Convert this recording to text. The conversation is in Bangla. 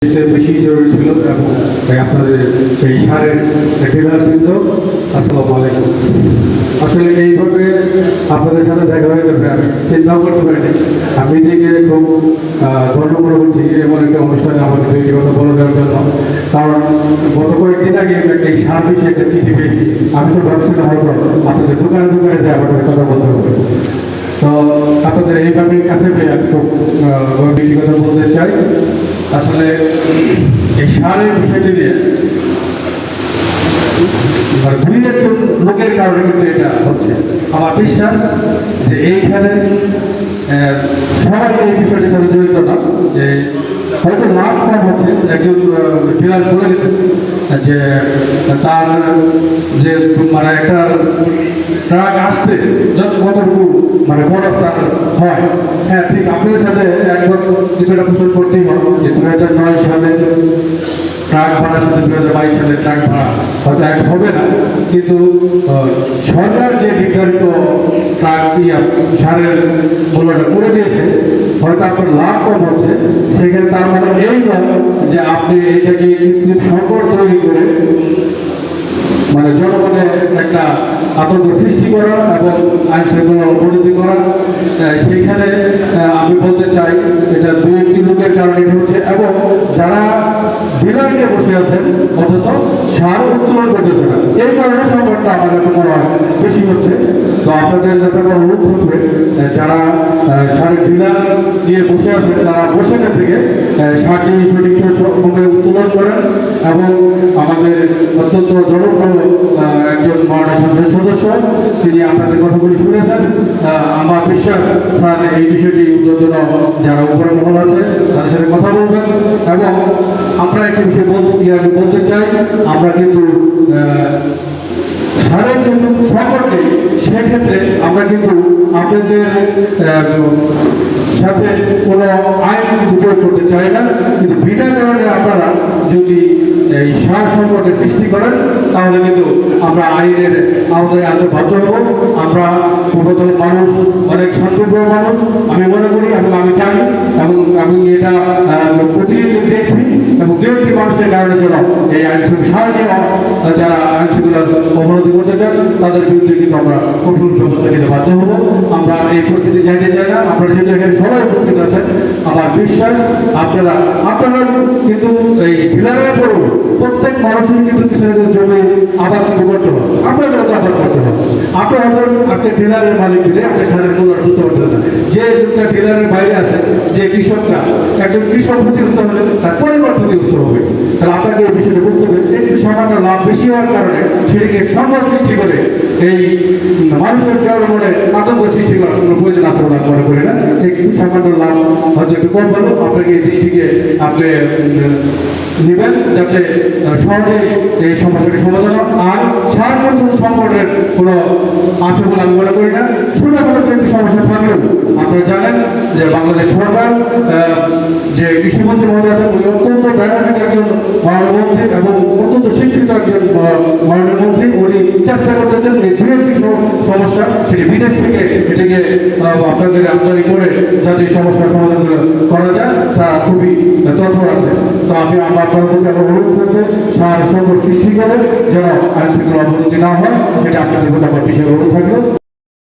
বেশি জরুরি ছিল এবং আপনাদের এই সারের ডিলারবৃন্দ আসসালামু আলাইকুম। আসলে এইভাবে আপনাদের সাথে দেখা হয়ে যাবে আমি চিন্তাও করতে পারিনি। আমি নিজেকে খুব ধন্য মনে করছি এমন একটা অনুষ্ঠানে আমাকে তৈরি কথা বলে দেওয়ার জন্য। কারণ গত কয়েকদিন আগে এই সার বিষয়ে একটা চিঠি পেয়েছি। আমি তো ভাবছিলাম হয়তো আপনাদের দোকানে দোকানে যে আমার সাথে কথা বলতে হবে। তো আপনাদের এইভাবে কাছে পেয়ে আমি খুব ব্যক্তিগত বলতে চাই। আসলে এই সারের বিষয়টি নিয়ে দুই একজন লোকের কারণে কিন্তু এটা হচ্ছে। আমার বিশ্বাস যে এইখানে সবাই এই বিষয়টির সাথে জড়িত না, যে হয়তো লাভ কম হচ্ছে। একজন ডিলার বলে গেছে যে তার যে মানে একটা ট্রাক আসতে কতটুকু মানে খরচ তার হয়। হ্যাঁ ঠিক, আপনাদের সাথে একবার কিছুটা পোষণ করতেই হয় যে 2009 সালে ট্রাক ভাড়ার সাথে 2022 সালে ট্রাক ভাড়া হয়তো এক হবে না, কিন্তু সরকার যে নির্ধারিত ট্রাক সারের মূল্যটা করে দিয়েছে, হয়তো আপনার লাভ কম হচ্ছে। সেখানে তার মানে এই নয় যে আপনি এটাকে কৃত্রিম সংকট তৈরি করে মানে জনগণে একটা আতঙ্ক সৃষ্টি করা এবং আইন শৃঙ্খলার অবনতি করা। সেইখানে আমি বলতে চাই এটা দু একটি লোকের কারণে হচ্ছে, এবং যারা ডিলারিতে বসে আছেন অথচ সার উত্তোলন করতেছে না, এই কারণে সংকটটা আমার কাছে মনে হয় বেশি হচ্ছে। তো আপনাদের কাছে আমার অনুরোধ করবে, যারা সারের ডিলার নিয়ে বসে আছেন তারা বসে না থেকে সারটি সঠিক সময়ে উত্তোলন করেন। এবং আমাদের অত্যন্ত জনপ্রিয় একজন মাননীয় সংসদ সদস্য, তিনি আপনাদের কথাগুলি শুনেছেন। আমার বিশ্বাস স্যার এই বিষয়টি উদ্যোতন যারা উপরে মহল আছে তাদের সাথে কথা বলবেন। এবং আমরা একটি বিষয় আমি বলতে চাই, আমরা কিন্তু সারের কিন্তু সংকট নেই, সেক্ষেত্রে আমরা কিন্তু আপনাদের সাথে কোনো আইন কিন্তু প্রয়োগ করতে চাই না। কিন্তু বিনা কারণে আপনারা যদি এই সার সংকটের সৃষ্টি করেন তাহলে কিন্তু আমরা আইনের আওতায় আনতে বাধ্য হব। আমরা পূর্বতন মানুষ, অনেক শান্তিপ্রিয় মানুষ আমি মনে করি, এবং আমি জানি, এবং আমি এটা প্রতিনিয়ত দেখছি, এবং দু একটি মানুষের কারণে যেন এই আইন সার যারা আইন শৃঙ্খলার অবনতি করতে চান তাদের বিরুদ্ধে কিন্তু আমরা কঠোর ব্যবস্থা নিতে বাধ্য হব। আমরা এই পরিস্থিতি চাইতে চাই না। আপনারা যেহেতু এখানে সবাই উপস্থিত আছেন, আমার বিশ্বাস আপনারা কিন্তু এই ডিলারের পরেও প্রত্যেক মানুষের কিন্তু কিছু জমি আবাদ করতে হবে। আপনাদেরও তো আবাদ করতে হবে। আপনার হয়তো আজকে ডিলারের মালিক মিলে আপনি সারের মূল্য বুঝতে পারতেন না। যে লোকটা ডিলারের বাইরে আছে, যে কৃষকরা, একজন কৃষক ক্ষতিগ্রস্ত হলে তার পরিবার ক্ষতিগ্রস্ত হবে। তাহলে আপনাকে এই বিষয়টা বুঝতে হবে। একটু সামান্য লাভ বেশি হওয়ার কারণে সেটিকে সংঘাত সৃষ্টি করে এই মানুষের জনমনে আতঙ্ক সৃষ্টি করার কোনো প্রয়োজন আছে বলে মনে করি না। একটু সামান্য লাভ হয়তো একটু কম হলো, আপনাকে এই দৃষ্টিকে আপনি নেবেন যাতে সহজে এই সমস্যাটি সমাধান হয়। আর সার কিন্তু সংকটের কোনো আছে বলে আমি মনে করি না। ছোটখাটো একটি সমস্যা থাকলেও আপনারা জানেন যে বাংলাদেশ সরকার যে কৃষিমন্ত্রী মহোদয় আছেন, উনি অত্যন্ত ডাইনামিক একজন মাননীয় মন্ত্রী এবং অত্যন্ত শিক্ষিত একজন মাননীয় মন্ত্রী। উনি চেষ্টা করতেছেন এই দু একটি সমস্যা সেটি বিদেশ থেকে এটাকে আপনাদের আমদানি করে যাতে এই সমস্যার সমাধানগুলো করা যায় তা খুবই তৎপর আছে। তো আমি আমার তরফ থেকে অনুরোধ করবো সার সংকট সৃষ্টি করে যেন আইন শৃঙ্খলা অবনতি না হয়, সেটা আপনাদের প্রতি আমার বিশেষ অনুরোধ থাকলো।